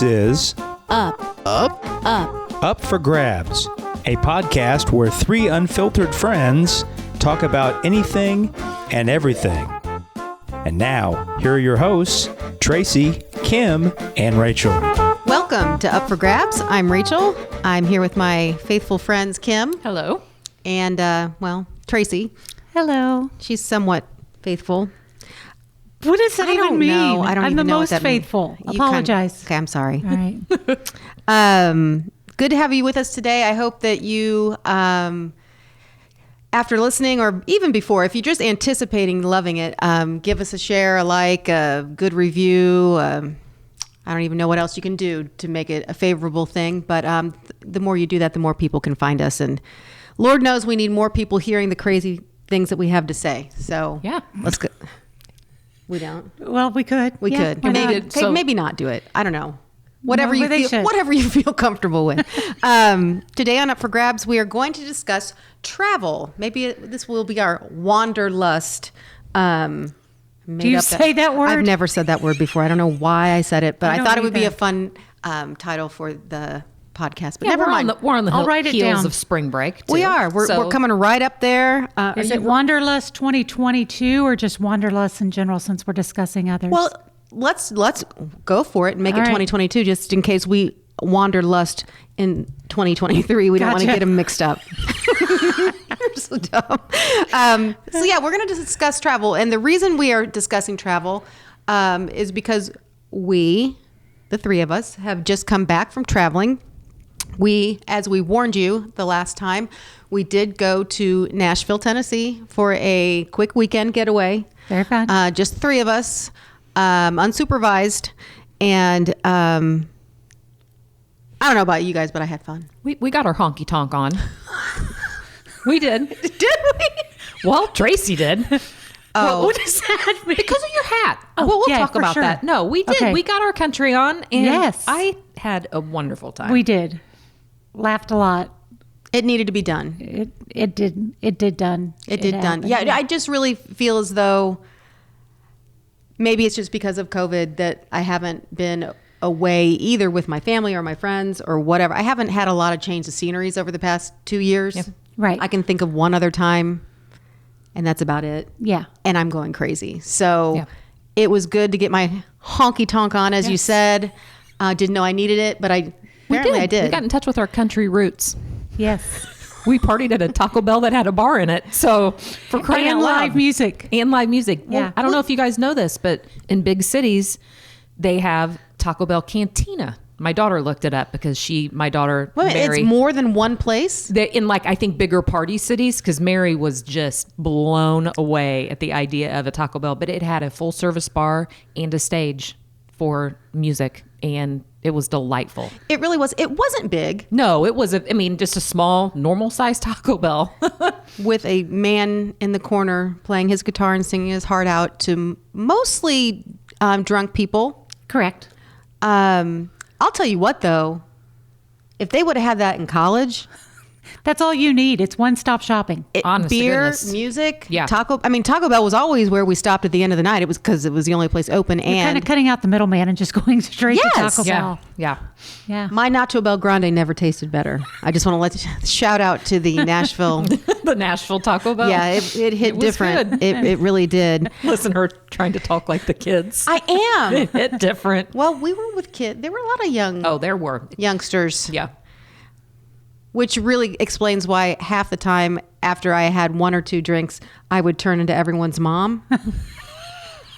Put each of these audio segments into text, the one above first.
This is Up for Grabs, a podcast where three unfiltered friends talk about anything and everything. And now, here are your hosts, Tracy, Kim, and Rachel. Welcome to Up for Grabs. I'm Rachel. I'm here with my faithful friends, Kim. Hello. And, Tracy. Hello. She's somewhat faithful. What does that even mean? Know. I don't I'm even the know most what that faithful. means. Apologize. Okay, I'm sorry. All right. Good to have you with us today. I hope that you, after listening or even before, if you're just anticipating loving it, give us a share, a like, a good review. I don't even know what else you can do to make it a favorable thing. But the more you do that, the more people can find us. And Lord knows we need more people hearing the crazy things that we have to say. So Yeah. let's go. We don't. Well, we could. We Yeah, could. why not? Okay, maybe not do it. I don't know. Whatever No, you but they feel, should. whatever you feel comfortable with. Today on Up for Grabs, we are going to discuss travel. Maybe this will be our wanderlust. Do you say that word? I've never said that word before. I don't know why I said it, but I I don't thought it would be a either. fun title for the podcast. But Yeah, never mind. We're on the I'll write it heels down. of spring break. We too. are. We're coming right up there. Is it Wanderlust 2022 or just Wanderlust in general since we're discussing others? Well, let's go for it and make All it right. 2022 just in case we wanderlust in 2023. We don't want to Gotcha. get them mixed up. You're so dumb. So yeah, we're going to discuss travel. And the reason we are discussing travel is because we, the three of us, have just come back from traveling. As we warned you the last time, we did go to Nashville, Tennessee for a quick weekend getaway. Very fun. Just three of us, unsupervised. And I don't know about you guys, but I had fun. We got our honky tonk on. We did. Did we? Well, Tracy did. Oh. what does that mean? Because of your hat. Oh, We'll yeah, talk for about sure. that. No, we did. Okay. We got our country on, and Yes. I had a wonderful time. We did. Laughed a lot. It needed to be done. It did. It did done. It did done. happened. Yeah, I just really feel as though maybe it's just because of COVID that I haven't been away either with my family or my friends or whatever. I haven't had a lot of change of sceneries over the past 2 years. Yep. Right. I can think of one other time, and that's about it. Yeah. And I'm going crazy. So Yeah. it was good to get my honky tonk on, as you Yes. said. Didn't know I needed it, but apparently I did. We got in touch with our country roots. Yes. We partied at a Taco Bell that had a bar in it. So for crying And out loud. live music. And live music. Yeah. Well, I don't know if you guys know this, but in big cities, they have Taco Bell Cantina. My daughter looked it up because my daughter, Wait, Mary, it's more than one place? in I think bigger party cities, because Mary was just blown away at the idea of a Taco Bell, but it had a full service bar and a stage for music, and it was delightful. It really was. It wasn't big, No, it was just a small, normal sized Taco Bell. with a man in the corner playing his guitar and singing his heart out to mostly drunk people. Correct. I'll tell you what, though, if they would have had that in college, That's all you need. It's one-stop shopping. Honest to beer, goodness. music, Yeah. Taco Bell was always where we stopped at the end of the night. It was because it was the only place open. You're kind And of cutting out the middleman and just going straight Yes. to Taco Yeah, Bell. yeah. Yeah. my Nacho Bel Grande never tasted better. I just want to shout out to the Nashville. The Nashville Taco Bell. Yeah, it hit was different. good. It really did. Listen, her trying to talk like the kids. I am. It hit different. Well, we were with kids. There were a lot of Oh, there were. youngsters. Yeah. Which really explains why half the time after I had one or two drinks, I would turn into everyone's mom.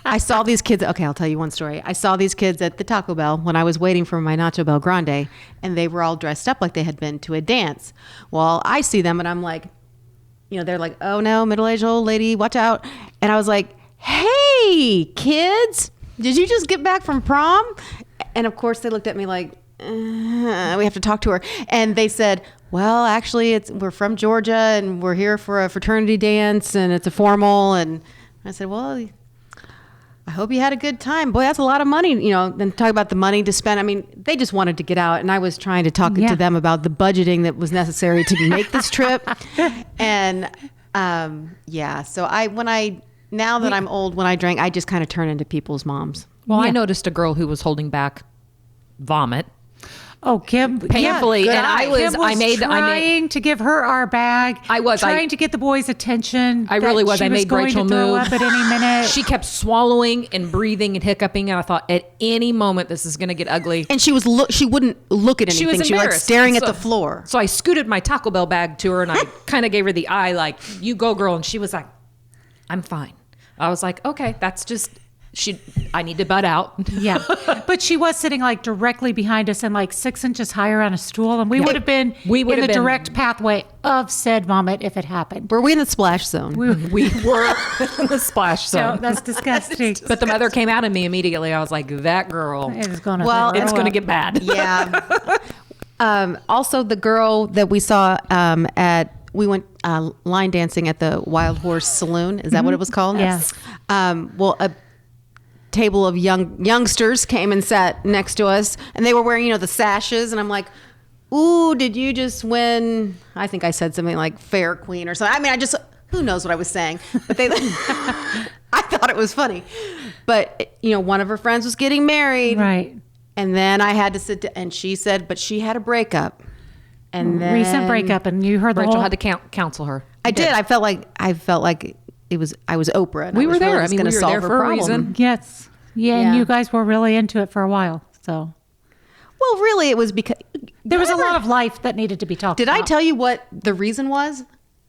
I saw these kids. Okay, I'll tell you one story. I saw these kids at the Taco Bell when I was waiting for my Nacho Bel Grande, and they were all dressed up like they had been to a dance. Well, I see them and I'm like, they're like, oh no, middle-aged old lady, watch out. And I was like, hey, kids, did you just get back from prom? And of course they looked at me like, we have to talk to her. And they said, well, actually, we're from Georgia and we're here for a fraternity dance and it's a formal. And I said, well, I hope you had a good time. Boy, that's a lot of money, then talk about the money to spend. I mean, they just wanted to get out. And I was trying to talk Yeah. to them about the budgeting that was necessary to make this trip. And so now that I'm old, when I drank, I just kind of turn into people's moms. Well, I Yeah. noticed a girl who was holding back vomit. Oh, Kim, Painfully, good and eye. Kim was trying to give her our bag. I was trying to get the boys' attention. I really was. She I made going Rachel to throw move. up at any minute. She kept swallowing and breathing and hiccuping, and I thought, at any moment, this is going to get ugly. And she wouldn't look at anything. She was She was like embarrassed. staring at So- the floor. So I scooted my Taco Bell bag to her, and I kind of gave her the eye, like, you go, girl. And she was like, I'm fine. I was like, okay, that's just, I need to butt out. Yeah. But she was sitting like directly behind us and like 6 inches higher on a stool. And we would have been in the direct pathway of said vomit if it happened. Were we in the splash zone? We were in the splash So zone. that's disgusting. But the mother came out of me immediately. I was like, that girl, It is going to Well, it's going to get bad. Yeah. Also, the girl that we saw we went line dancing at the Wild Horse Saloon. Is that what it was called? Yes. Well, a table of youngsters came and sat next to us, and they were wearing, the sashes, and I'm like, ooh, did you just win? I think I said something like fair queen or something. I mean, who knows what I was saying, but I thought it was funny. But, one of her friends was getting married. Right. And then I had to sit down, and she said, but she had a breakup. And then Recent breakup, and you heard the Rachel whole... had to counsel her. I did. I felt like I was Oprah. And We I was were there. Really just I mean, gonna we were solve there her for a problem. reason. Yes. Yeah, Yeah. and you guys were really into it for a while. So Well, really, it was because there was a lot of life that needed to be talked Did about. I tell you what the reason was?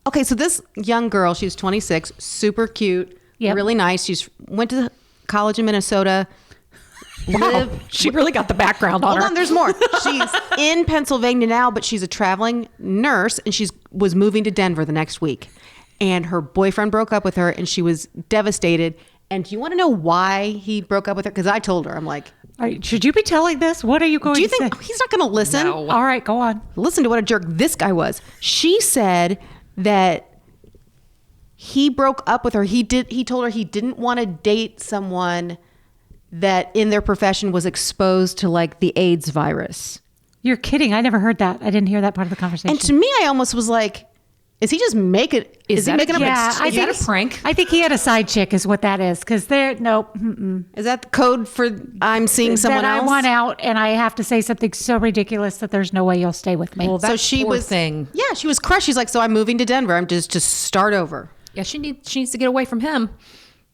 Okay, so this young girl, she's 26, super cute, Yep. really nice. She's went to college in Minnesota. She really got the background on Hold her. on, there's more. She's in Pennsylvania now, but she's a traveling nurse, and was moving to Denver the next week. And her boyfriend broke up with her, and she was devastated. And do you want to know why he broke up with her? Because I told her, I'm like, Should you be telling this? What are you going do you to think say? he's not going to listen? No. All right, go on. Listen to what a jerk this guy was. She said that he broke up with her. He told her he didn't want to date someone that in their profession was exposed to like the AIDS virus. You're kidding. I never heard that. I didn't hear that part of the conversation. And to me, I almost was like, is he just making Is he that making a- up Yeah, ex- I think a prank. I think he had a side chick is what that is. Because nope. Is that the code for I'm seeing someone that else? I want out and I have to say something so ridiculous that there's no way you'll stay with me. Well, So that she poor was thing. Yeah, she was crushed. She's like, so I'm moving to Denver. I'm just to start over. Yeah, she needs to get away from him.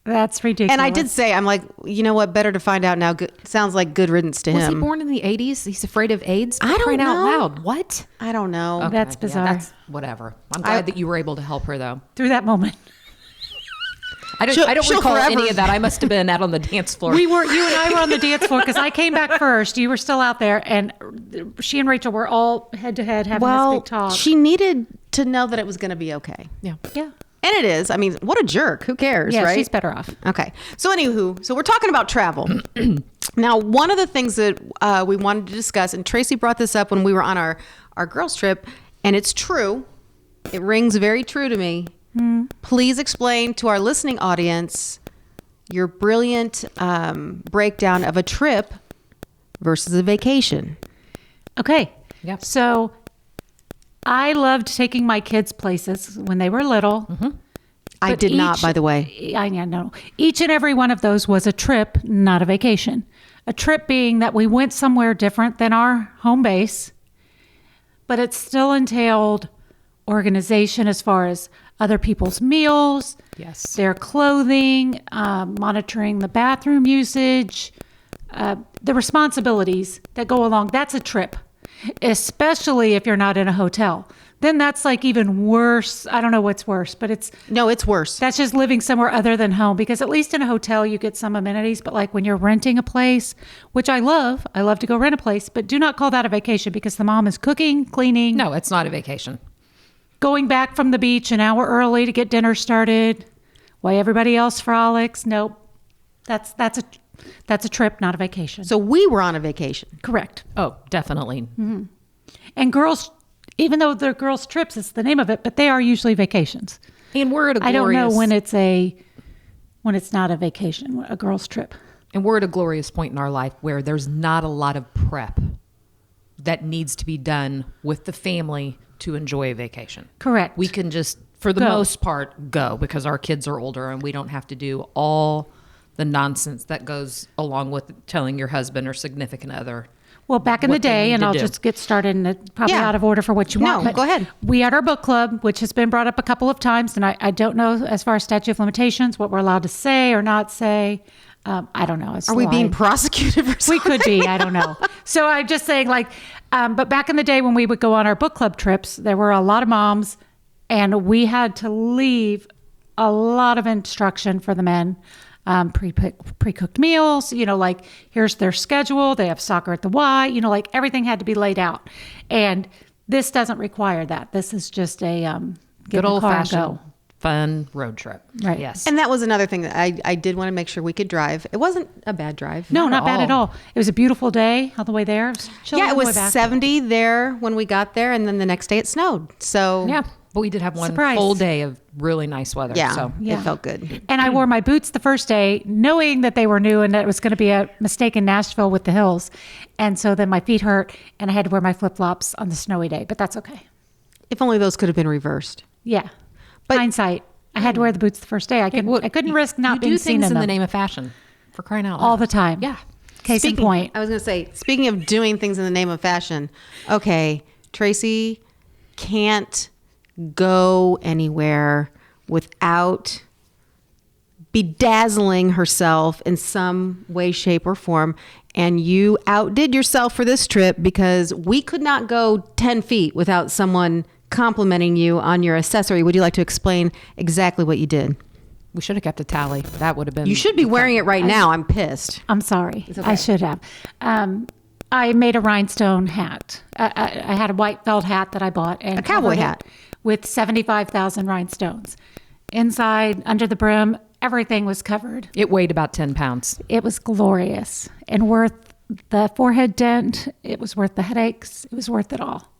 That's ridiculous. And I did say, I'm like, you know what? Better to find out now. Good, sounds like good riddance to Was he him. born in the 80s? He's afraid of AIDS? I don't Crying out know. loud. What? I don't know. Okay, That's bizarre. that's whatever. I'm glad that you were able to help her, though. Through that moment. I don't She'll recall forever- any of that. I must have been out on the dance floor. You and I were on the dance floor because I came back first. You were still out there, and she and Rachel were all head to head having this big talk. she needed to know that it was going to be okay. yeah. yeah. And it is. I mean, what a jerk. Who cares, Yeah, right? she's better off. Okay. So anywho, so we're talking about travel. Now, one of the things that we wanted to discuss, and Tracy brought this up when we were on our girls trip, and it's true. It rings very true to me. Please explain to our listening audience your brilliant breakdown of a trip versus a vacation. Okay. Yep. So I loved taking my kids places when they were little. I But did not, by the way. I know. Each and every one of those was a trip, not a vacation. A trip being that we went somewhere different than our home base, but it still entailed organization as far as other people's meals, Yes. their clothing, monitoring the bathroom usage, the responsibilities that go along. That's a trip, especially if you're not in a hotel. Then that's like even worse. I don't know what's worse, but it's worse. that's just living somewhere other than home, because at least in a hotel you get some amenities, but like when you're renting a place, which I love to go rent a place, but do not call that a vacation because the mom is cooking, cleaning, No, it's not a vacation. going back from the beach an hour early to get dinner started, while everybody else frolics. Nope. That's a trip, not a vacation. So we were on a vacation. Correct. Oh, definitely. And girls, even though they're girls' trips, it's the name of it, but they are usually vacations. And we're at a I don't glorious, know when it's not a vacation, a girls' trip. and we're at a glorious point in our life where there's not a lot of prep that needs to be done with the family to enjoy a vacation. Correct. We can just, for the Go. most part, go because our kids are older and we don't have to do all the nonsense that goes along with telling your husband or significant other Well, back in the what they day, need and to I'll do. just get started, and it's probably Yeah. out of order for what you want. No, go ahead. We had our book club, which has been brought up a couple of times, and I don't know as far as statute of limitations, what we're allowed to say or not say. I don't know. It's Are we being lying. prosecuted for something? We could be. I don't know. So I'm just saying, but back in the day when we would go on our book club trips, there were a lot of moms, and we had to leave a lot of instruction for the men. Pre-cooked meals, here's their schedule. They have soccer at the Y, everything had to be laid out. And this doesn't require that. This is just a get Good in the car and old-fashioned go. fun road trip. Right. Yes. And that was another thing that I did want to make sure we could drive. It wasn't a bad drive. No, not at bad at all. all. It was a beautiful day on the way there. Chilly Yeah, on it the was way back. 70 there when we got there, and then the next day it snowed. So Yeah. But we did have one Surprise. full day of really nice weather. yeah, So Yeah. it felt good. And I wore my boots the first day, knowing that they were new and that it was going to be a mistake in Nashville with the hills. And so then my feet hurt, and I had to wear my flip-flops on the snowy day. But that's okay. If only those could have been reversed. Yeah. But- Hindsight. I had to wear the boots the first day. I couldn't risk not you being do seen things in in the them name of fashion, for crying out loud. all the time. Yeah. Case in point. I was going to say, speaking of doing things in the name of fashion, okay, Tracy can't go anywhere without bedazzling herself in some way, shape, or form. And you outdid yourself for this trip because we could not go 10 feet without someone complimenting you on your accessory. Would you like to explain exactly what you did? We should have kept a tally. That would have been. You should be wearing it right now. I'm pissed. I'm sorry. I should have. I made a rhinestone hat. I had a white felt hat that I bought. And A cowboy covered it hat. with 75,000 rhinestones. Inside, under the brim, everything was covered. It weighed about 10 pounds. It was glorious and worth the forehead dent. It was worth the headaches. It was worth it all.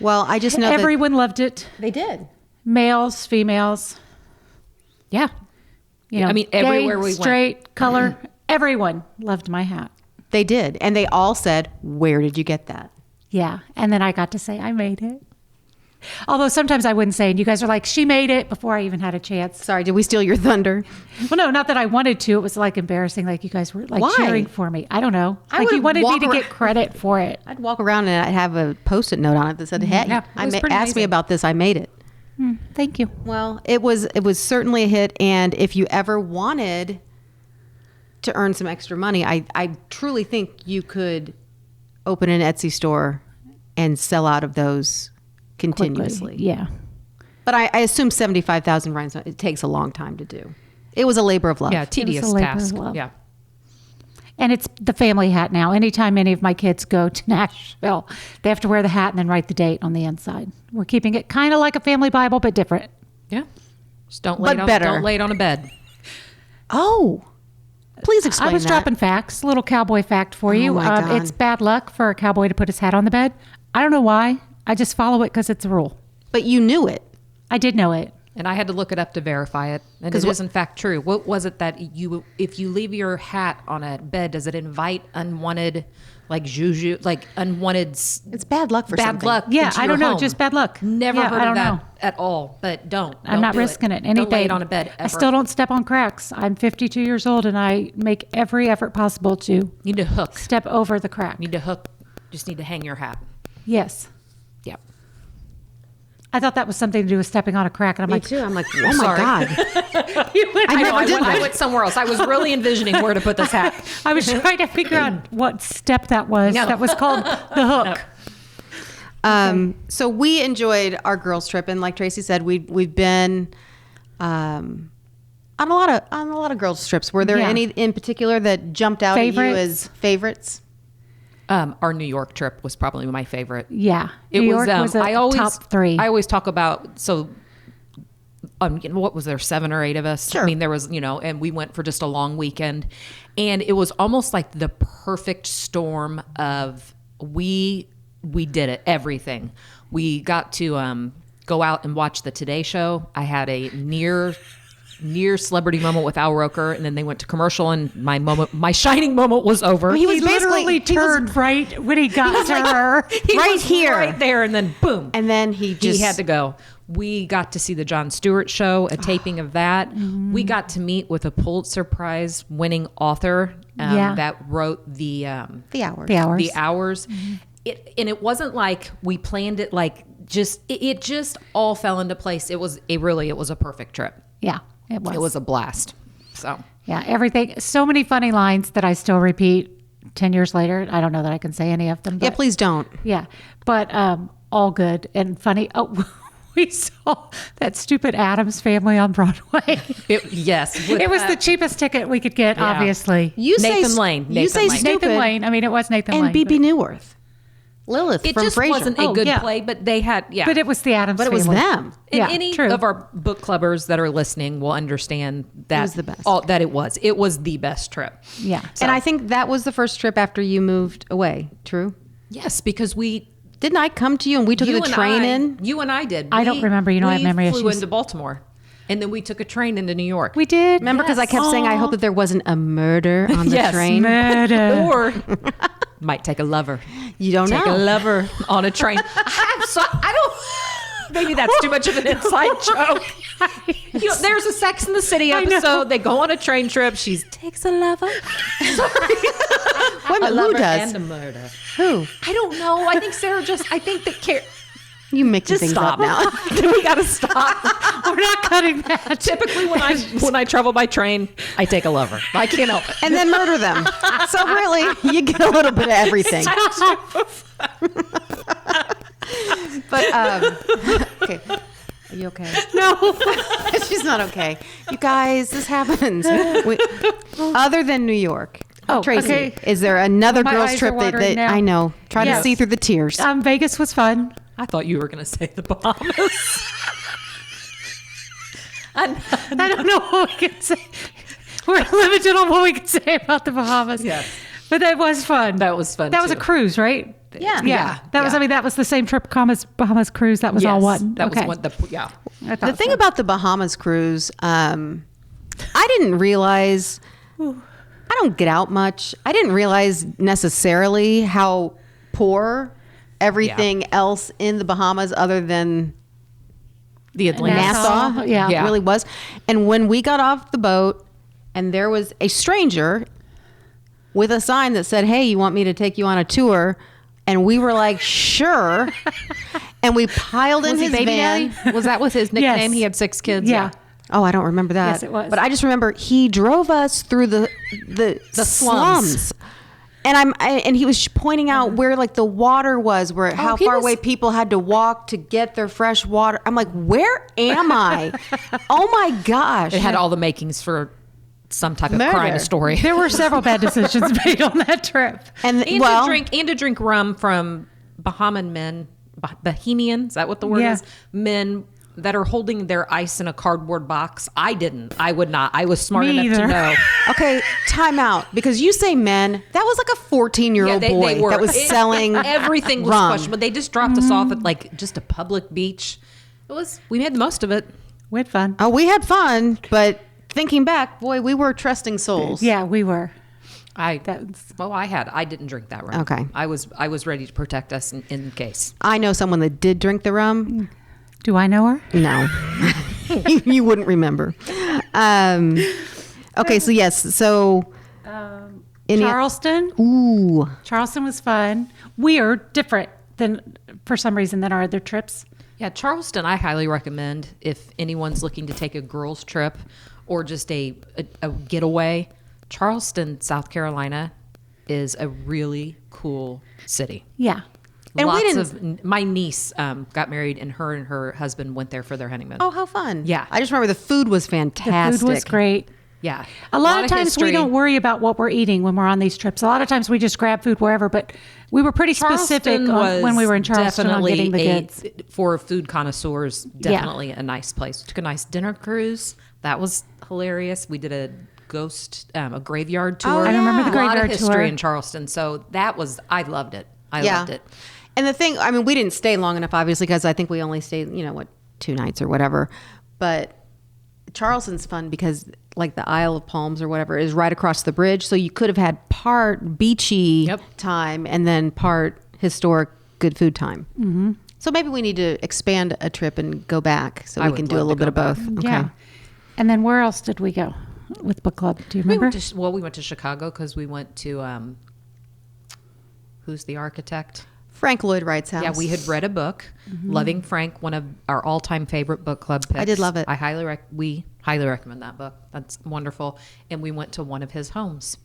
Well, I just know Everyone loved it. that they did. Males, females. Yeah. I mean, gay, everywhere we went. straight, color. Everyone loved my hat. They did. And they all said, "Where did you get that?" Yeah. And then I got to say, I made it. Although sometimes I wouldn't say, and you guys are like, she made it before I even had a chance. Sorry, did we steal your thunder? Well, no, not that I wanted to. It was like embarrassing. Like you guys were like Why? cheering for me. I don't know. I Like you would wanted me walk to around- get credit for it. I'd walk around and I'd have a Post-it note on it that said, "Hey, Yeah, it was pretty ask me amazing. about this. I made it." Thank you. Well, it was certainly a hit. And if you ever wanted to earn some extra money, I truly think you could open an Etsy store and sell out of those continuously. Quickly. Yeah. But I assume 75,000 rhinestones, it takes a long time to do. It was a labor of love. Yeah, tedious labor of task. love. Yeah. And it's the family hat now. Anytime any of my kids go to Nashville, they have to wear the hat and then write the date on the inside. We're keeping it kind of like a family Bible, but different. Yeah. Just don't But lay it better. don't lay it on a bed. Oh, please explain I was that. dropping facts, a little cowboy fact for you. my God. It's bad luck for a cowboy to put his hat on the bed. I don't know why. I just follow it because it's a rule. But you knew it. I did know it. And I had to look it up to verify it. And 'Cause it is in fact true. What was it that if you leave your hat on a bed, does it invite unwanted, like juju, like unwanted It's bad luck for bad something. luck? Yeah, into I your don't know. home? Just bad luck. Never Yeah, heard I of don't that know. at all. But don't. I'm not do risking it. Anything. Don't lay it on a bed. I Ever. still don't step on cracks. I'm 52 years old and I make every effort possible to Need to hook. step over the crack. Need to hook. Just need to hang your hat. Yes. Yep. I thought that was something to do with stepping on a crack. And I'm Me like, too. I'm like, oh my Sorry. God. I never did I that. went somewhere else. I was really envisioning where to put this hat. I was trying to figure out what step that was. No. That was called the hook. So we enjoyed our girls trip, and like Tracy said, we've been on a lot of girls trips. Were there Yeah. any in particular that jumped out at you Favorites? as favorites? Our New York trip was probably my favorite. Yeah. It New was. York was a I always top 3. I always talk about what was there, 7 or 8 of us? Sure. I mean, there was, and we went for just a long weekend, and it was almost like the perfect storm of we did it, everything. We got to go out and watch the Today Show. I had a near near celebrity moment with Al Roker, and then they went to commercial, and my shining moment was over. He was He literally turned right when he got to her. He right was here. right there, and then boom, And then he just had to go. We got to see the Jon Stewart show, a taping of that. We got to meet with a Pulitzer Prize winning author that wrote the hours. The hours. It wasn't like we planned it. Like it just all fell into place. It was a perfect trip. Yeah, it was. It was a blast. So Yeah, everything. So many funny lines that I still repeat 10 years later. I don't know that I can say any of them. But, Yeah, please don't. Yeah, but all good and funny. Oh, we saw that stupid Addams Family on Broadway. yes, It was the cheapest ticket we could get, obviously. Nathan Lane. You say stupid. Nathan Lane. I mean, it was Nathan Lane. And BB Newirth. Lilith It from just Frasier. wasn't a Oh, good yeah. play, but they had But it was the Addams But it Family. was them. And Yeah, any true. of our book clubbers that are listening will understand that was the best. That it was the best trip. Yeah. And I think that was the first trip after you moved away. True? Yes, because Didn't I come to you and we took the train in? You and I did. I don't remember. You know, I have memory We flew issues. into Baltimore, and then we took a train into New York. We did. Remember, because I kept saying I hope that there wasn't a murder on the Yes. train. Murder. Or might take a lover. You don't Take know. a lover on a train. I don't. Maybe that's too much of an inside joke. There's a Sex in the City I know. episode. They go on a train trip. She takes a lover. Wait a A minute, lover who does? and a murder. Who? I don't know. I think Sarah I think that You mixing just things stop up now. we got to stop. We're not cutting that. Typically, when I travel by train, I take a lover. I can't help it. And then murder them. So really, you get a little bit of everything. But okay, are you okay? No. She's not okay. You guys, this happens. Other than New York, Oh, Tracy, okay. is there another My girls eyes trip are that watering now. I know? Try to Yes. see through the tears. Vegas was fun. I thought you were going to say the Bahamas. I don't know what we can say. We're limited on what we can say about the Bahamas. Yes. But that was fun. That was fun, That was a too. cruise, right? Yeah. Yeah. That was, yeah. I mean, that was the same trip, Bahamas Cruise. That was all one. That Okay. was one. Yeah. I thought The thing so. about the Bahamas cruise, I didn't realize. I don't get out much. I didn't realize necessarily how poor everything else in the Bahamas, other than The Atlantic. Nassau, Yeah. really was. And when we got off the boat, and there was a stranger with a sign that said, "Hey, you want me to take you on a tour?" And we were like, "Sure." And we piled in Was he his Baby van. Daddy? Was that his nickname? Yes. He had 6 kids. Yeah. Oh, I don't remember that. Yes, it was. But I just remember he drove us through the slums. And he was pointing out where like the water was, where how he far was- away people had to walk to get their fresh water. I'm like, where am I? Oh my gosh. It had all the makings for some type of Murder. crime story. There were several bad decisions made on that trip. and to drink rum from Bahamian men. Bohemian, is that what the word Yeah. is? Men that are holding their ice in a cardboard box. I didn't. I would not. I was smart Me enough to either. know. okay, time out, because you say men. That was like a 14-year-old boy that was selling everything was rum. questionable. They just dropped us off at like just a public beach. We made the most of it. We had fun. Oh, we had fun, but thinking back, boy, we were trusting souls. Yeah, we were. I didn't drink that rum. Okay. I was ready to protect us in case. I know someone that did drink the rum. Do I know her? No, you wouldn't remember. Okay, so yes, so Charleston. Ooh, Charleston was fun. Weird, different than for some reason than our other trips. Yeah, Charleston, I highly recommend if anyone's looking to take a girls' trip or just a getaway. Charleston, South Carolina is a really cool city. Yeah. And we My niece got married, and her husband went there for their honeymoon. oh, how fun! Yeah. I just remember the food was The fantastic. food was great. Yeah. A lot of times we history. don't worry about what we're eating when we're on these trips. A lot of times we just grab food wherever, but we were pretty specific Charleston when we were in Charleston on definitely getting the goods. for food connoisseurs, definitely a nice place. We took a nice dinner cruise. That was hilarious. We did a graveyard tour. I remember the A lot graveyard of history tour. in Charleston. So I loved it. I Yeah. loved it. And the thing, I mean, we didn't stay long enough, obviously, because I think we only stayed, 2 nights or whatever. But Charleston's fun because like the Isle of Palms or whatever is right across the bridge. So you could have had part beachy time and then part historic good food time. Mm-hmm. So maybe we need to expand a trip and go back so we can do a little bit of both. Okay. Yeah. And then where else did we go with book club? Do you remember? We went to Chicago because we went to, who's the architect? Frank Lloyd Wright's house. Yeah, we had read a book, Loving Frank, one of our all-time favorite book club picks. I did love it. We highly recommend that book. That's wonderful. And we went to one of his homes.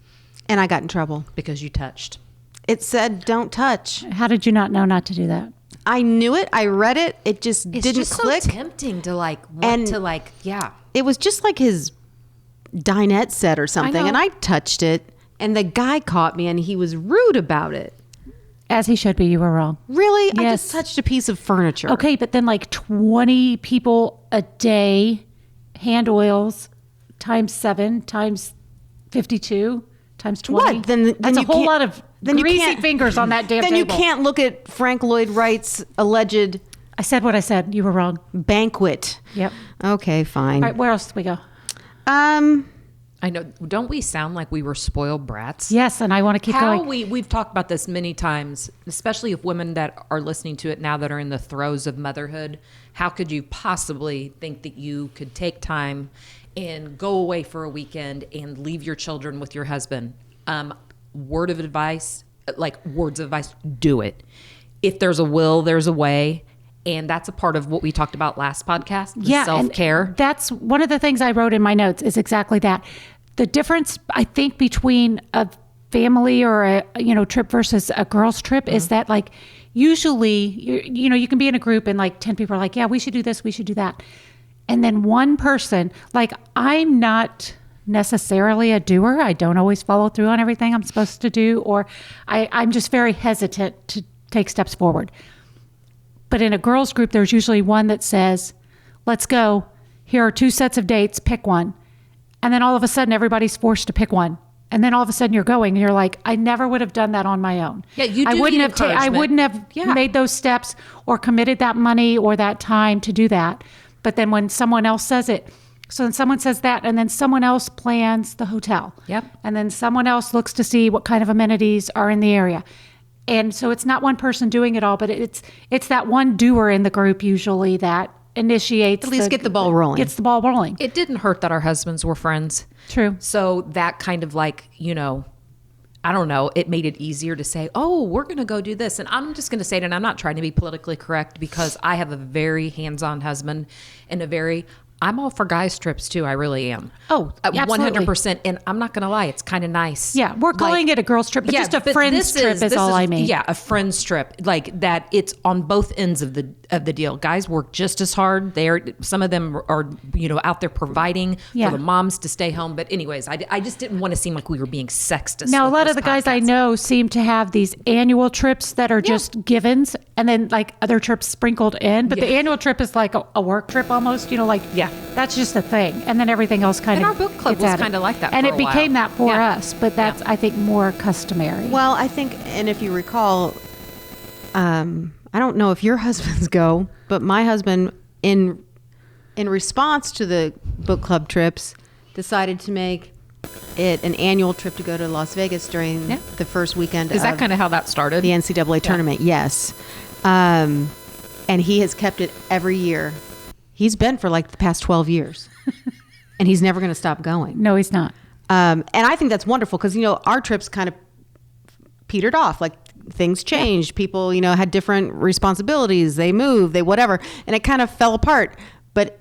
And I got in trouble. Because you touched. It said, don't touch. How did you not know not to do that? I knew it. I read it. It just didn't click. It's so tempting to It was just like his dinette set or something. And I touched it. And the guy caught me and he was rude about it. As he should be. You were wrong. Really? Yes. I just touched a piece of furniture. Okay, but then like 20 people a day, hand oils, times 7, times 52, times 20. What? Then that's a you whole can't- lot of then you greasy can't- fingers on that damn Then table. you can't look at Frank Lloyd Wright's alleged I said what I said. You were wrong. banquet. Yep. Okay, fine. All right, where else did we go? I know. Don't we sound like we were spoiled brats? Yes, and I want to keep going. We've talked about this many times, especially if women that are listening to it now that are in the throes of motherhood. How could you possibly think that you could take time and go away for a weekend and leave your children with your husband? Words of advice, do it. If there's a will, there's a way. And that's a part of what we talked about last podcast, self-care. And that's one of the things I wrote in my notes is exactly that. The difference, I think, between a family or a trip versus a girls trip is that like usually you can be in a group and like 10 people are like, yeah, we should do this, we should do that. And then one person, like I'm not necessarily a doer. I don't always follow through on everything I'm supposed to do, or I'm just very hesitant to take steps forward. But in a girls group, there's usually one that says, let's go. Here are 2 sets of dates, pick one. And then all of a sudden, everybody's forced to pick one. And then all of a sudden, you're going, and you're like, I never would have done that on my own. Yeah, you do I wouldn't need have encouragement. I wouldn't have made those steps or committed that money or that time to do that. But then when someone else says it, so then someone says that, and then someone else plans the hotel. Yep. And then someone else looks to see what kind of amenities are in the area. And so it's not one person doing it all, but it's that one doer in the group usually that initiates. At least get the ball rolling. Gets the ball rolling. It didn't hurt that our husbands were friends. True. So that kind of like, I don't know, it made it easier to say, oh, we're going to go do this. And I'm just going to say it, and I'm not trying to be politically correct because I have a very hands-on husband and I'm all for guys trips too. I really am. Oh, absolutely. 100%. And I'm not going to lie, it's kind of nice. Yeah, we're calling it a girls trip, but just a friend's trip is all I mean. Yeah, a friend's trip. Like that, it's on both ends of the deal. Guys work just as hard. Some of them are out there providing for the moms to stay home. But anyways, I just didn't want to seem like we were being sexist. Now, a lot of the guys I know seem to have these annual trips that are just givens, and then like other trips sprinkled in. But the annual trip is like a work trip almost. That's just a thing, and then everything else kind of. And our book club was kind of like that, and for it a while. became that for us. But that's I think more customary. Well, I think, and if you recall, I don't know if your husbands go, but my husband, in response to the book club trips, decided to make it an annual trip to go to Las Vegas during the first weekend. Is that kind of how that started? The NCAA tournament? Yes, and he has kept it every year. He's been for like the past 12 years, and he's never going to stop going. No, he's not. And I think that's wonderful because, our trips kind of petered off. Like things changed. People, had different responsibilities. They moved, they whatever. And it kind of fell apart. But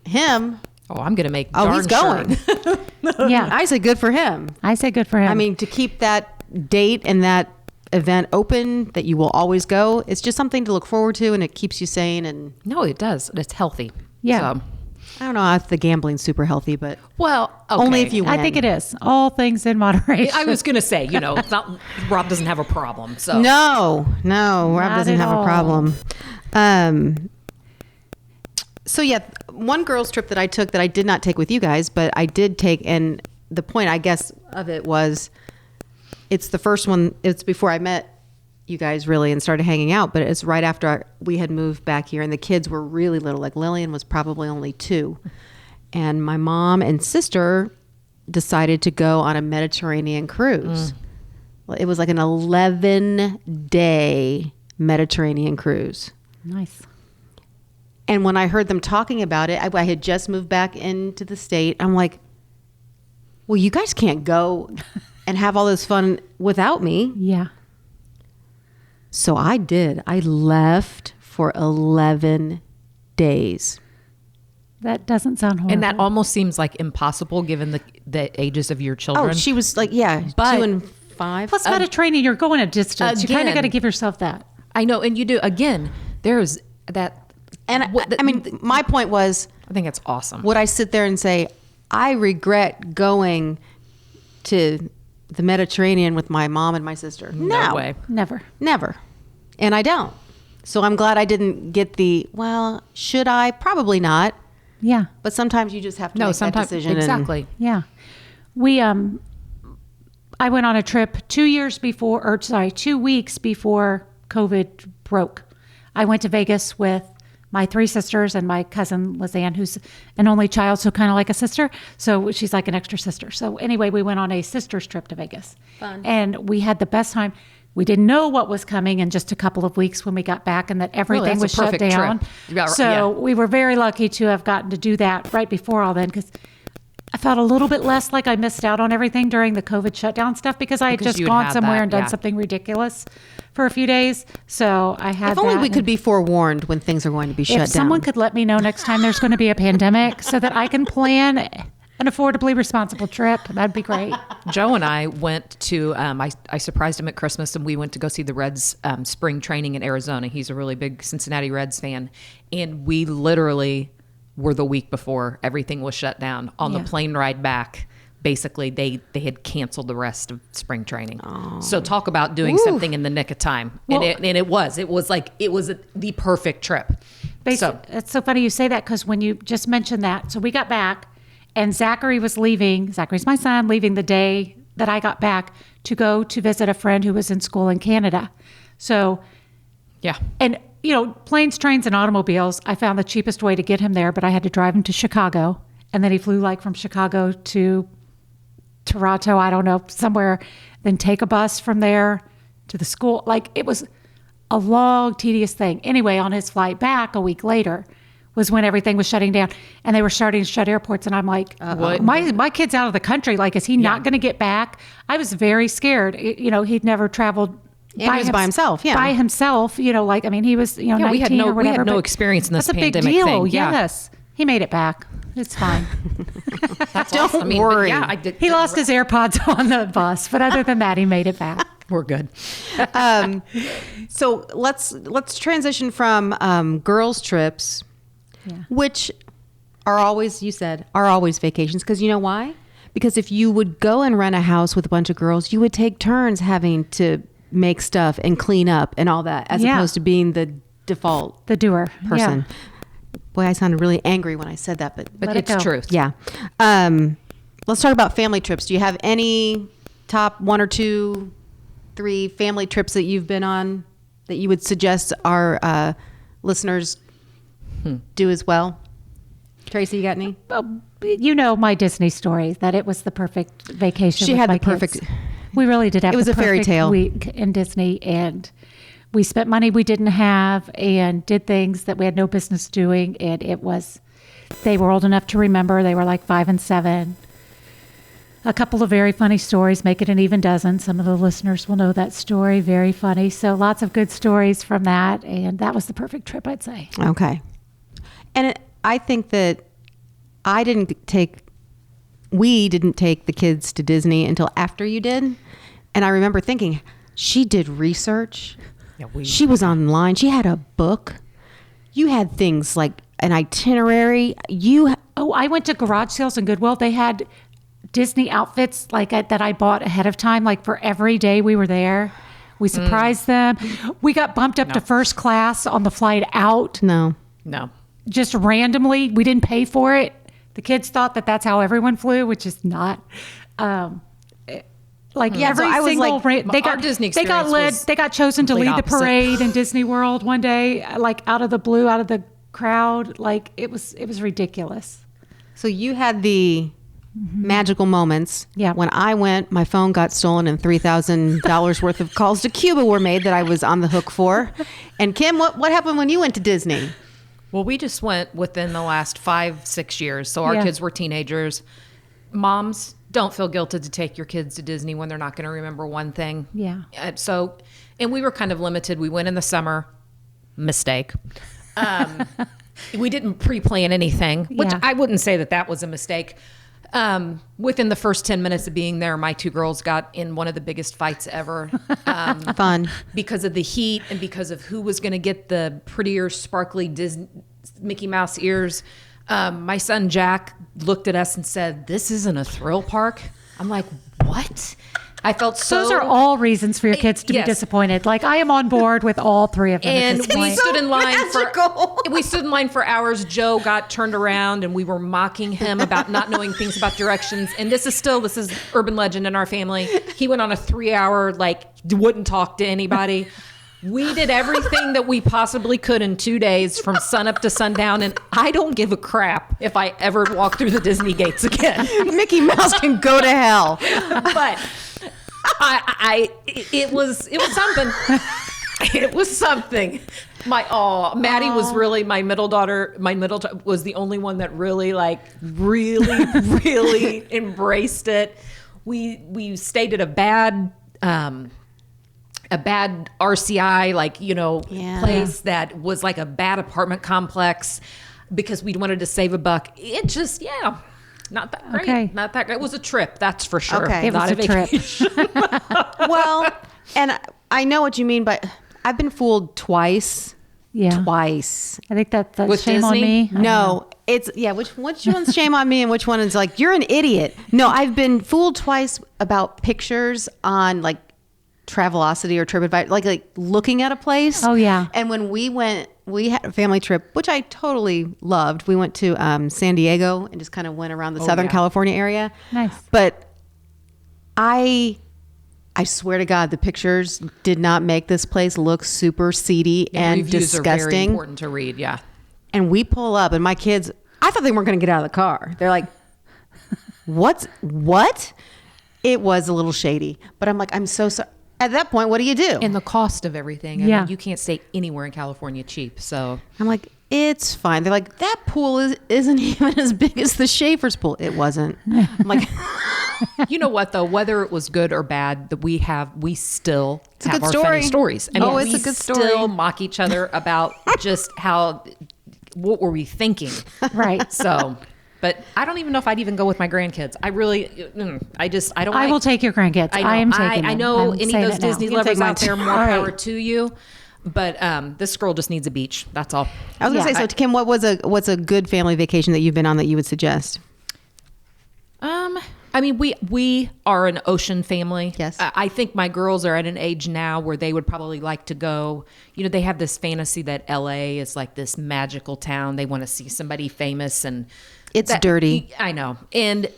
him. Oh, I'm going to make darn he's going. sure. Yeah. I say good for him. I say good for him. I mean, to keep that date and that event open that you will always go, it's just something to look forward to, and it keeps you sane. And No, it does. It's healthy. Yeah. So, I don't know if the gambling's super healthy, but well, only if you win. I think it is. All things in moderation. I was going to say, it's not, Rob doesn't have a problem. So No, Rob doesn't at have all. a problem. So yeah, one girls trip that I took that I did not take with you guys, but I did take, and the point I guess of it was, it's the first one. It's before I met you guys really and started hanging out, but it's right after we had moved back here, and the kids were really little. Like Lillian was probably only 2, and my mom and sister decided to go on a Mediterranean cruise. It was like an 11-day Mediterranean cruise. Nice. And when I heard them talking about it, I had just moved back into the state. I'm like, well, you guys can't go and have all this fun without me. Yeah. So I did. I left for 11 days. That doesn't sound horrible. And that almost seems like impossible given the ages of your children. Oh, she was like, yeah, But- 2 and 5. Plus Mediterranean, you're going a distance. You kind of Again. got to give yourself that. I know, and you do. Again, there's that. And I mean, my point was, I think it's awesome. would I sit there and say, I regret going to the Mediterranean with my mom and my sister? No way. Never. Never. And I don't. So I'm glad I didn't get well, should I? Probably not. Yeah. But sometimes you just have to No, make that sometimes decision. exactly. Yeah. We I went on a trip 2 weeks before COVID broke. I went to Vegas with my 3 sisters and my cousin Lizanne, who's an only child, so kind of like a sister. So she's like an extra sister. So anyway, we went on a sister's trip to Vegas. Fun. And we had the best time. We didn't know what was coming in just a couple of weeks when we got back and that everything that's was a shut perfect down. trip. Yeah, So we were very lucky to have gotten to do that right before all then, because I felt a little bit less like I missed out on everything during the COVID shutdown stuff because I had Because just you had gone had somewhere that, and done yeah. something ridiculous for a few days. So I had If only that. we could be forewarned when things are going to be shut down. If someone could let me know next time there's going to be a pandemic so that I can plan an affordably responsible trip, that'd be great. Joe and I went to, I surprised him at Christmas and we went to go see the Reds spring training in Arizona. He's a really big Cincinnati Reds fan. And we literally were the week before everything was shut down. On the Yeah. plane ride back, basically they had canceled the rest of spring training. So talk about doing something in the nick of time. Well- and it was the perfect trip. So It's so funny you say that because when you just mentioned that, so we got back and Zachary was leaving. Zachary's my son, leaving the day that I got back to go to visit a friend who was in school in Canada. So, yeah. and you know, planes, trains, and automobiles, I found the cheapest way to get him there, but I had to drive him to Chicago. And then he flew like from Chicago to Toronto, I don't know, somewhere, then take a bus from there to the school. Like it was a long, tedious thing. Anyway, on his flight back a week later was when everything was shutting down and they were starting to shut airports. And I'm like, What? my kid's out of the country. Like, is he not going to get back? I was very scared. You know, he'd never traveled And he was by himself, yeah. By himself, you know, like, I mean, he was, you know, Yeah, 19 we had no- or whatever. we had no but experience in this that's a big pandemic deal. thing, yeah. Yes. He made it back. It's fine. That's Don't awesome. I mean, worry. Yeah, I did. He lost his AirPods on the bus, but other than that, he made it back. We're good. So let's transition from girls' trips, which are always, you said, are always vacations. Because you know why? Because if you would go and rent a house with a bunch of girls, you would take turns having to make stuff and clean up and all that, as Yeah. opposed to being the default The doer. person. Yeah. Boy, I sounded really angry when I said that, but But Let it it's go. truth. yeah. Let's talk about family trips. Do you have any top 1 or 2, 3 family trips that you've been on that you would suggest our listeners do as well? Tracy, you got any? Well, you know my Disney story, that it was the perfect vacation. She with had my the perfect- kids. We really did have It was the a fairy perfect tale. week in Disney, and we spent money we didn't have and did things that we had no business doing. And it was, they were old enough to remember. They were like 5 and 7. A couple of very funny stories, make it an even dozen. Some of the listeners will know that story. Very funny. So lots of good stories from that. And that was the perfect trip, I'd say. Okay. And I think that we didn't take the kids to Disney until after you did. And I remember thinking, she did research. Yeah, She was online. She had a book. You had things like an itinerary. Oh, I went to garage sales and Goodwill. They had Disney outfits like that I bought ahead of time, like for every day we were there. We surprised them. We got bumped up to first class on the flight out, No. No. just randomly. We didn't pay for it. The kids thought that that's how everyone flew, which is not. Like Yeah, every so I was single, like- they our got Disney they got experience led. was They got chosen to complete lead the opposite. parade in Disney World one day, like out of the blue, out of the crowd. Like it was ridiculous. So you had the magical moments. Yeah. When I went, my phone got stolen and $3,000 worth of calls to Cuba were made that I was on the hook for. And Kim, what happened when you went to Disney? Well, we just went within the last 5-6 years. So our Yeah. kids were teenagers. Moms, don't feel guilty to take your kids to Disney when they're not going to remember one thing. Yeah. And we were kind of limited. We went in the summer. Mistake. We didn't pre-plan anything, which Yeah. I wouldn't say that was a mistake. Within the first 10 minutes of being there, my 2 girls got in one of the biggest fights ever. Fun. Because of the heat and because of who was going to get the prettier, sparkly Disney Mickey Mouse ears. My son Jack looked at us and said, "This isn't a thrill park." I'm like, "What?" I felt so. Those are all reasons for your kids to Yes. be disappointed. Like I am on board with all 3 of them. And at this we point. stood in line magical. we stood in line for hours. Joe got turned around and we were mocking him about not knowing things about directions. And this is urban legend in our family. He went on a 3-hour, wouldn't talk to anybody. We did everything that we possibly could in 2 days from sunup to sundown. And I don't give a crap if I ever walk through the Disney gates again. Mickey Mouse can go to hell. But it was something. It was something. Maddie was really my middle daughter. My middle child was the only one that really really embraced it. We stayed at a bad RCI, place that was like a bad apartment complex because we wanted to save a buck. It just, not that great. Okay. Not that great. It was a trip, that's for sure. Okay. It Not was a trip. vacation. Well, and I know what you mean, but I've been fooled twice. Yeah. Twice. I think that's With shame on Disney? me. No, it's which one's shame on me and which one is like you're an idiot. No, I've been fooled twice about pictures on Travelocity or TripAdvisor, like looking at a place. Oh, yeah. And when we went, we had a family trip, which I totally loved. We went to San Diego and just kind of went around the Southern California area. Nice. But I swear to God, the pictures did not make this place look super seedy and Reviews are disgusting. very important to read, yeah. And we pull up, and my kids, I thought they weren't going to get out of the car. They're like, what? It was a little shady. But I'm like, I'm so sorry. At that point, what do you do? And the cost of everything. I Yeah. mean, you can't stay anywhere in California cheap. So I'm like, it's fine. They're like, that pool isn't even as big as the Schaefer's pool. It wasn't. I'm like, you know what though? Whether it was good or bad, that we still a have good our story. funny stories. I mean, Oh, it's we a good story. still mock each other about just what were we thinking? Right. So, but I don't even know if I'd even go with my grandkids. I really, I don't. I will take your grandkids. I know, I am taking I them. know I'm any saying of those it now. Disney You can take lovers mine out there, too. more All power right. to you. But this girl just needs a beach. That's all. I was going to say, so Kim, what's a good family vacation that you've been on that you would suggest? I mean, we are an ocean family. Yes. I think my girls are at an age now where they would probably like to go. You know, they have this fantasy that LA is like this magical town. They want to see somebody famous and It's dirty. I know.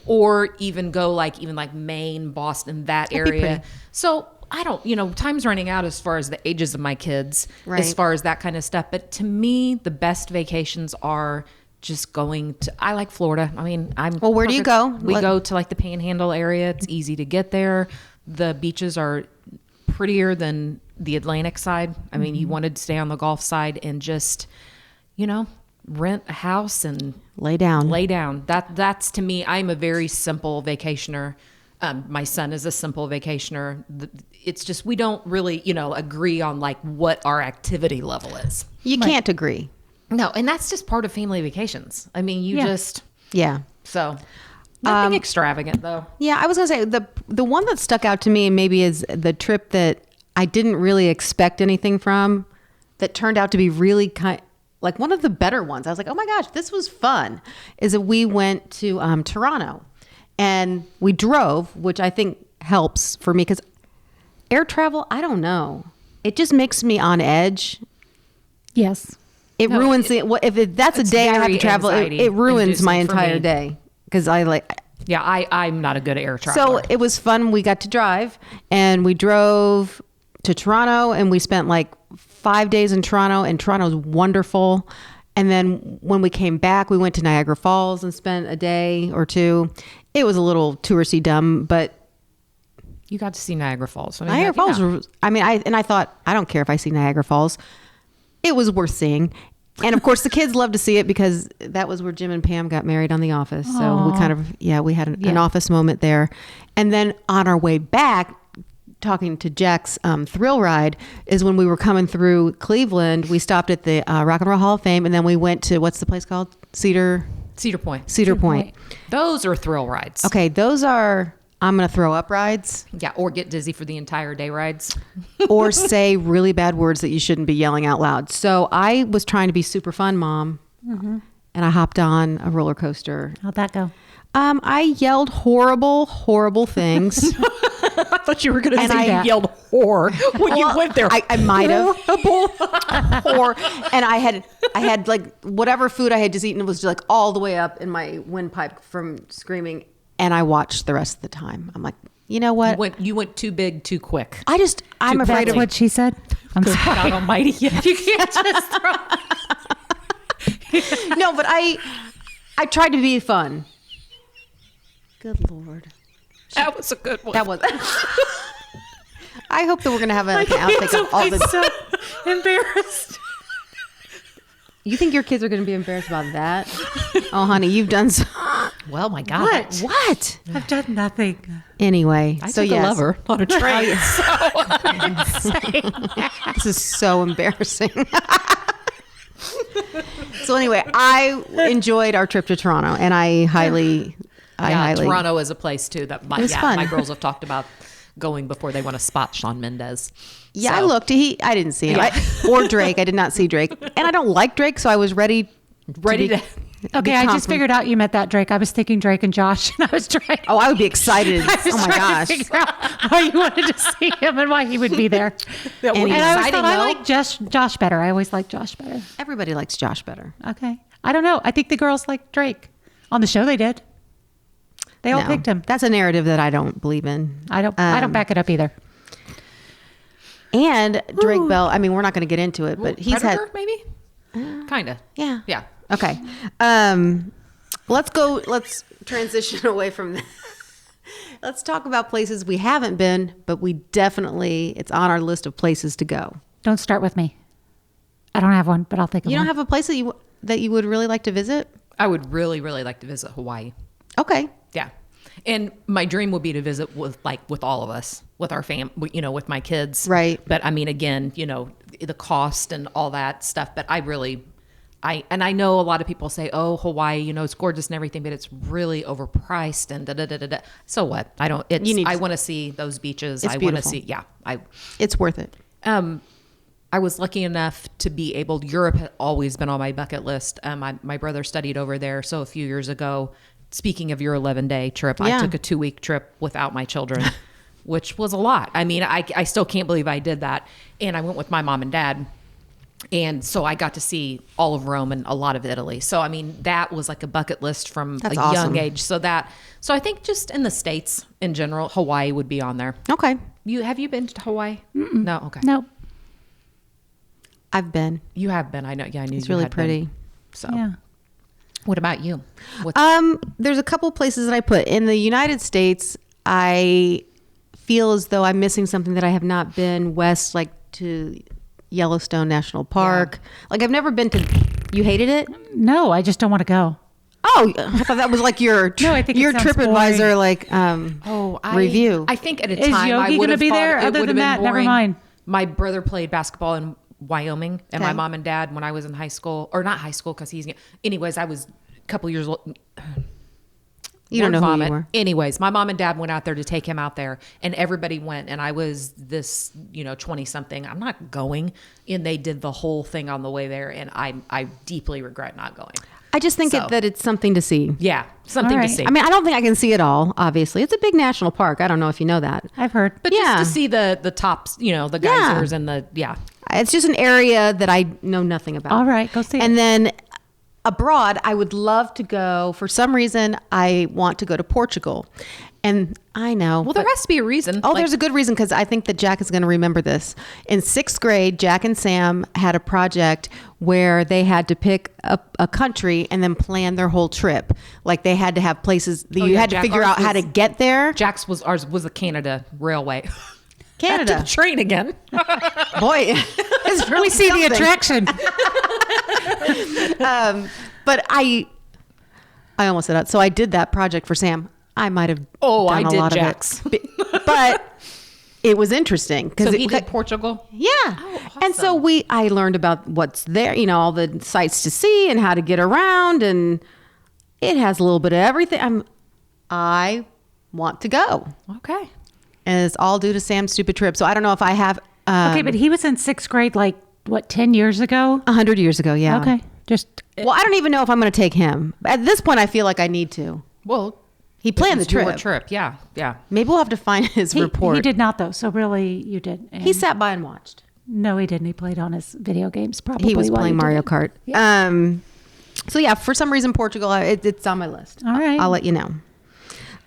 Or even go even Maine, Boston, that That'd be area. pretty. So I don't, time's running out as far as the ages of my kids, Right. as far as that kind of stuff. But to me, the best vacations are just going to, I like Florida. I mean, Well, where do you go? We go to the Panhandle area. It's easy to get there. The beaches are prettier than the Atlantic side. I mean, you wanted to stay on the Gulf side and just, rent a house and Lay down. That's to me, I'm a very simple vacationer. My son is a simple vacationer. It's just, we don't really, agree on what our activity level is. You can't agree. No. And that's just part of family vacations. I mean, Yeah. so nothing extravagant though. Yeah, I was gonna say the one that stuck out to me maybe is the trip that I didn't really expect anything from, that turned out to be really like one of the better ones. I was like, oh my gosh, this was fun. Is that we went to Toronto, and we drove, which I think helps for me because air travel, I don't know, it just makes me on edge. Yes. It ruins if that's a it's day I have to very travel, it anxiety ruins my inducing for entire me. day because Yeah. I'm not a good air So traveler. it was fun. We got to drive, and we drove to Toronto, and we spent 5 days in Toronto, and Toronto's wonderful. And then when we came back, we went to Niagara Falls and spent a day or two. It was a little touristy dumb, but You got to see Niagara Falls. I mean, Niagara Falls. yeah. I thought, I don't care if I see Niagara Falls. It was worth seeing. And of course, the kids love to see it because that was where Jim and Pam got married on The Office. So we kind of, we had an office moment there. And then on our way back, talking to Jack's thrill ride, is when we were coming through Cleveland. We stopped at the Rock and Roll Hall of Fame, and then we went to, what's the place called? Cedar Point. Those are thrill rides. Okay, those are, I'm going to throw up rides. Yeah, or get dizzy for the entire day rides. Or say really bad words that you shouldn't be yelling out loud. So I was trying to be super fun, Mom, and I hopped on a roller coaster. How'd that go? I yelled horrible things. I thought you were going to say I you yelled whore when you went there. I might have. And I had like whatever food I had just eaten was just like all the way up in my windpipe from screaming. And I watched the rest of the time. I'm like, you know what? You went too big, too quick. I'm afraid That's of what she said. I'm Good sorry. God Almighty! Yeah, you can't just throw. No, but I tried to be fun. Good Lord. That was a good one. That was. I hope that we're going to have an outtake of all the. so embarrassed. You think your kids are going to be embarrassed about that? Oh, honey, you've done so. Well, my God. What? I've done nothing. Anyway, I so took a yes. lover on a train. This is so embarrassing. So anyway, I enjoyed our trip to Toronto, and I highly. Toronto is a place too that It was fun. my girls have talked about going before they want to spot Shawn Mendes. Yeah, So- I looked. I didn't see him. Or Drake. I did not see Drake, and I don't like Drake, so I was ready to. Okay, I just figured out you meant that Drake. I was thinking Drake and Josh, and I was trying. Oh, I would be excited. I was Oh my trying gosh. to figure out why you wanted to see him and why he would be there. That would be And I always exciting, thought I though. like Josh better. I always liked Josh better. Everybody likes Josh better. Okay, I don't know. I think the girls like Drake. On the show, they did. They all No, picked him. That's a narrative that I don't believe in. I don't back it up either. And Drake Bell. I mean, we're not going to get into it, but he's Predator, had. maybe. Kind of. Yeah. Yeah. Okay. Let's transition away from that. Let's talk about places we haven't been, but it's on our list of places to go. Don't start with me. I don't have one, but I'll think of You one. don't have a place that you would really like to visit? I would really, really like to visit Hawaii. Okay. Yeah. And my dream would be to visit with all of us, with our with my kids. Right. But I mean, again, the cost and all that stuff. But I know a lot of people say, oh, Hawaii, it's gorgeous and everything, but it's really overpriced and da da da da da. So what? I want to see those beaches. It's I want to beautiful. see. Yeah. It's worth it. I was lucky enough to be able. Europe had always been on my bucket list. My brother studied over there, so a few years ago. Speaking of your 11-day trip, Yeah. I took a 2-week trip without my children, which was a lot. I mean, I still can't believe I did that. And I went with my mom and dad. And so I got to see all of Rome and a lot of Italy. So, I mean, that was like a bucket list from That's a awesome. young age. So I think just in the States in general, Hawaii would be on there. Okay. Have you been to Hawaii? No. Okay. No. I've been. You have been. I know. Yeah, I knew It's you really had pretty. been. So Yeah. what about you? There's a couple places that I put in the United States. I feel as though I'm missing something that I have not been west, like to Yellowstone National Park. Like I've never been to. You hated it? No, I just don't want to go. Oh, I thought that was like your No, I think it your sounds TripAdvisor boring. review. I think at a Is time Yogi I would gonna have be thought there? it Other would than have been that, never boring. mind. My brother played basketball in Wyoming, and my Okay. mom and dad, when I was in high school, or not high school, because anyways, I was a couple years old. You don't know who vomit. you were. Anyways, my mom and dad went out there to take him out there, and everybody went, and I was this 20 something. I'm not going, and they did the whole thing on the way there, and I deeply regret not going. I just think So. that it's something to see. Yeah, something All to right. see. I mean, I don't think I can see it all. Obviously, it's a big national park. I don't know if you know that. I've heard. but yeah. just to see the tops, the geysers and the It's just an area that I know nothing about. All right, go see it. And then abroad, I would love to go. For some reason, I want to go to Portugal. And I know. Well, there has to be a reason. Oh, there's a good reason, because I think that Jack is going to remember this. In 6th grade, Jack and Sam had a project where they had to pick a country and then plan their whole trip. Like they had to have places that you had to figure out how to get there. Ours was the Canada Railway. Canada. Back to the train again. Boy, it's really We see something. the attraction. But I almost said that. So I did that project for Sam. I might have done a did lot Jack's. of it. But it was interesting. So he did Portugal? Yeah. awesome. And so I learned about what's there, all the sights to see and how to get around. And it has a little bit of everything. I want to go. Okay. And it's all due to Sam's stupid trip. So I don't know if I have Okay, but he was in 6th grade, 10 years ago? 100 years ago. Yeah. Okay. Well, I don't even know if I'm going to take him. At this point, I feel like I need to. Well, He planned the it's your trip. trip. Yeah. Yeah. Maybe we'll have to find his report. He did not, though. So really, you did. And He sat by and watched. No, he didn't. He played on his video games, probably. He was while playing you did Mario it. Kart. Yeah. So yeah, for some reason, Portugal, it's on my list. All right. I'll let you know.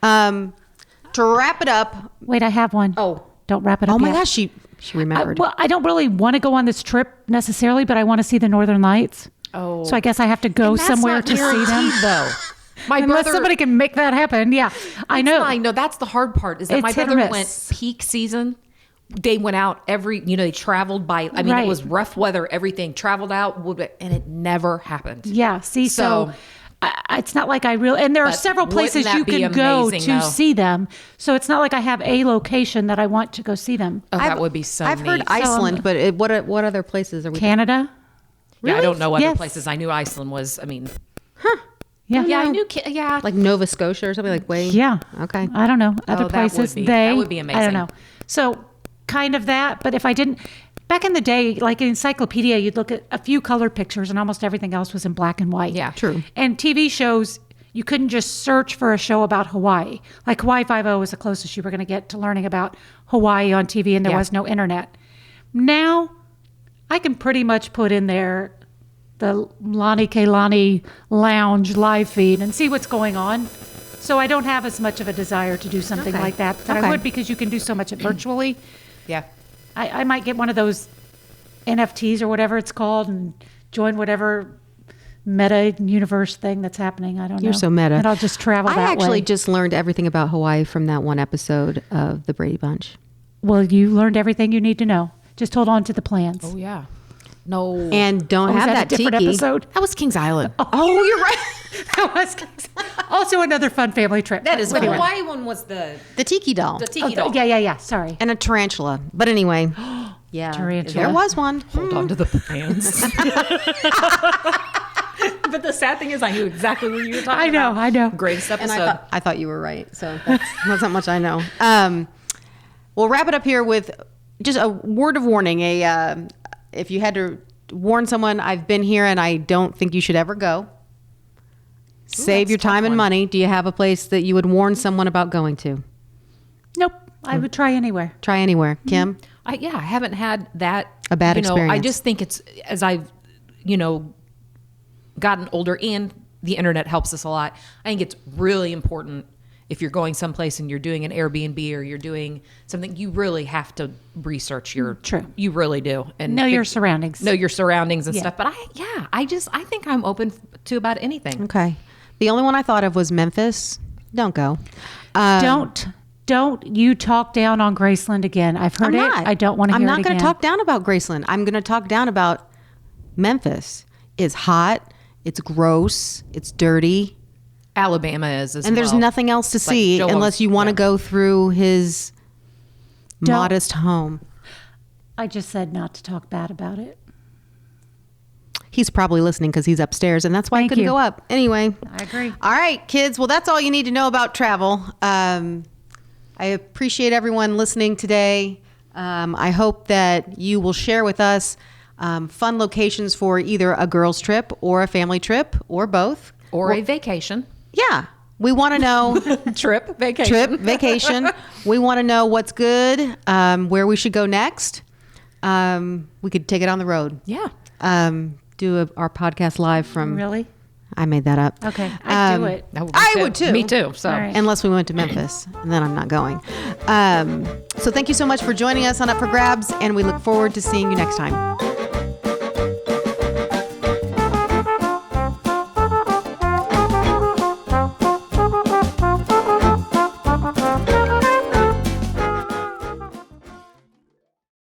To wrap it up. Wait, I have one. Oh. Don't wrap it up Oh my yet. gosh, she remembered. I don't really want to go on this trip necessarily, but I want to see the Northern Lights. Oh. So I guess I have to go somewhere to see them. though. My Unless brother, somebody can make that happen. Yeah, I know. I know that's the hard part. Is that my It's hit or brother miss. went peak season. They went out they traveled by. I mean, Right. it was rough weather. Everything traveled out, and it never happened. Yeah. See, so it's not like I really, and there are But several places wouldn't you that be can go amazing, to though? see them. So it's not like I have a location that I want to go see them. Oh, that would be so. I've heard neat. Iceland, but what other places are we? Canada. Yeah, I don't know other Yes. places. I knew Iceland was. I mean, Yeah. yeah, I knew. Yeah, Like Nova Scotia or something like way. Yeah. Okay. I don't know. Other that would places. be- that would be I don't amazing. know. So kind of that. But if I didn't, back in the day, like in Encyclopedia, you'd look at a few colored pictures and almost everything else was in black and white. Yeah. True. And TV shows, you couldn't just search for a show about Hawaii. Like Hawaii Five-0 was the closest you were going to get to learning about Hawaii on TV, and there Yeah. was no internet. Now, I can pretty much put in there the Lani Keilani Lounge live feed and see what's going on. So I don't have as much of a desire to do something Okay. like that I Okay. would, because you can do so much virtually. yeah. I might get one of those NFTs or whatever it's called and join whatever meta universe thing that's happening. I don't know. You're so meta. And I'll just travel I that actually way. just learned everything about Hawaii from that one episode of The Brady Bunch. Well, you learned everything you need to know. Just hold on to the plans. Oh yeah. No. And don't Was have that that a different tiki. episode? that was Kings Island. Oh, you're right. That was also another fun family trip. That is The fun. Hawaii one was the The tiki doll. tiki doll. Yeah. Sorry. And a tarantula. But anyway. Yeah. Tarantula. There was one. Hold on to the plans. But the sad thing is, I knew exactly what you were talking about. I know. Greatest And episode. I thought you were right. So that's not much I know. We'll wrap it up here with just a word of warning. If you had to warn someone, I've been here and I don't think you should ever go. Save that's your a tough time and one. money. Do you have a place that you would warn someone about going to? Nope. I would try anywhere. Try anywhere. Kim? I haven't had that A bad I experience. just think it's as I've gotten older, and the internet helps us a lot. I think it's really important if you're going someplace and you're doing an Airbnb or you're doing something, you really have to research your. True. You really do, and Know your surroundings. know your surroundings and Yeah. stuff. But I think I'm open to about anything. Okay. The only one I thought of was Memphis. Don't go. Don't you talk down on Graceland again. I've heard I'm it. not. I don't want to hear it I'm not going again. to talk down about Graceland. I'm going to talk down about Memphis. It's hot. It's gross. It's dirty. Alabama is as And there's well. nothing else to Like see Joe unless you want to yeah. go through his Don't. modest home. I just said not to talk bad about it. He's probably listening because he's upstairs, and that's why Thank I couldn't you. go up. Anyway. I agree. All right, kids. Well, that's all you need to know about travel. I appreciate everyone listening today. I hope that you will share with us fun locations for either a girls' trip or a family trip or both. or a vacation. Yeah. We want to know Trip, vacation. vacation. We want to know what's good, where we should go next. We could take it on the road. Yeah. Do our podcast live from Really? I made that up. Okay, I'd do it. I would too. Me too. So All right. Unless we went to Memphis, and then I'm not going. So thank you so much for joining us on Up for Grabs, and we look forward to seeing you next time.